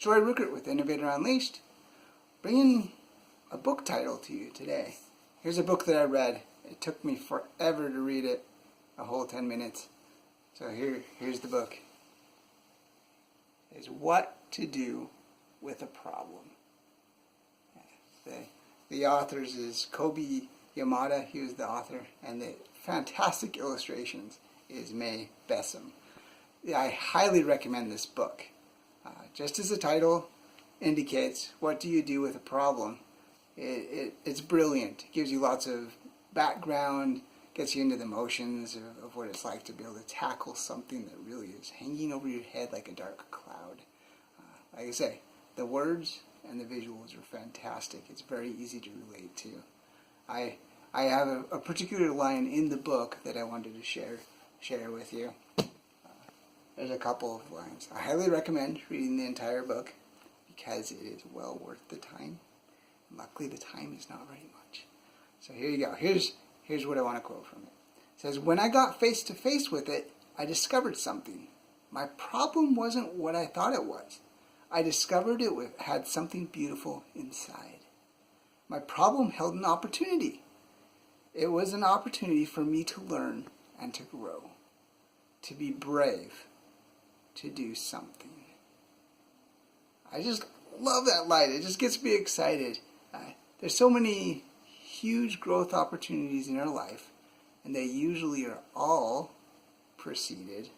Troy Ruckert with Innovator Unleashed, bringing a book title to you today. Here's a book that I read. It took me forever to read it, a whole 10 minutes. So here's the book. It's What to Do with a Problem. The authors is Kobe Yamada. He was the author, and the fantastic illustrations is May Bessem. I highly recommend this book. Just as the title indicates, what do you do with a problem? It's brilliant. It gives you lots of background, gets you into the emotions of what it's like to be able to tackle something that really is hanging over your head like a dark cloud. Like I say, the words and the visuals are fantastic. It's very easy to relate to. I have a particular line in the book that I wanted to share with you. There's a couple of lines. I highly recommend reading the entire book because it is well worth the time. Luckily, the time is not very much. So here you go. Here's what I want to quote from it. It says, "When I got face to face with it, I discovered something. My problem wasn't what I thought it was. I discovered it had something beautiful inside. My problem held an opportunity. It was an opportunity for me to learn and to grow, to be brave, to do something." I just love that line. It just gets me excited. There's so many huge growth opportunities in our life, and they usually are all preceded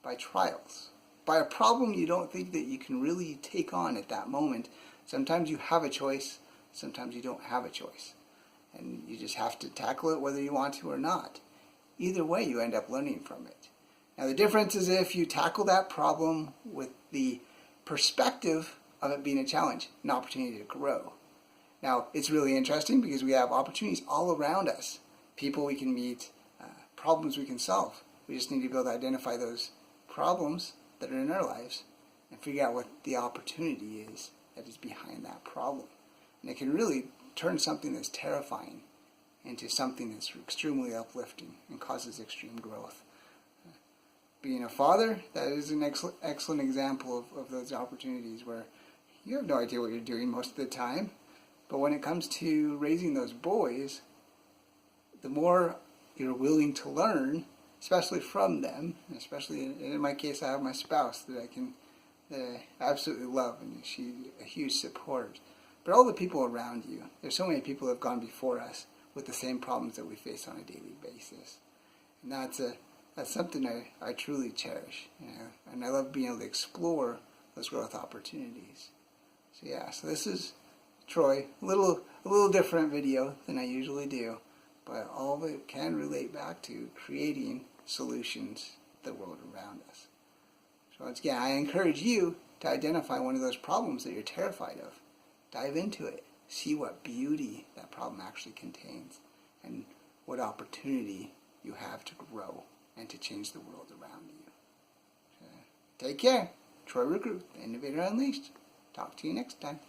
by trials, by a problem you don't think that you can really take on at that moment. Sometimes you have a choice, sometimes you don't have a choice, and you just have to tackle it whether you want to or not. Either way, you end up learning from it. Now, the difference is if you tackle that problem with the perspective of it being a challenge, an opportunity to grow. Now, it's really interesting because we have opportunities all around us. People we can meet, problems we can solve. We just need to be able to identify those problems that are in our lives and figure out what the opportunity is that is behind that problem. And it can really turn something that's terrifying into something that's extremely uplifting and causes extreme growth. Being a father, that is an excellent example of those opportunities where you have no idea what you're doing most of the time. But when it comes to raising those boys, the more you're willing to learn, especially from them, especially in my case, I have my spouse that I absolutely love, and she's a huge support. But all the people around you, there's so many people that have gone before us with the same problems that we face on a daily basis. And that's something I truly cherish, and I love being able to explore those growth opportunities. So this is Troy, a little different video than I usually do, but all of it can relate back to creating solutions to the world around us. So once again, I encourage you to identify one of those problems that you're terrified of. Dive into it. See what beauty that problem actually contains and what opportunity you have to grow and to change the world around you. So, take care. Troy Ruckert, Innovator Unleashed. Talk to you next time.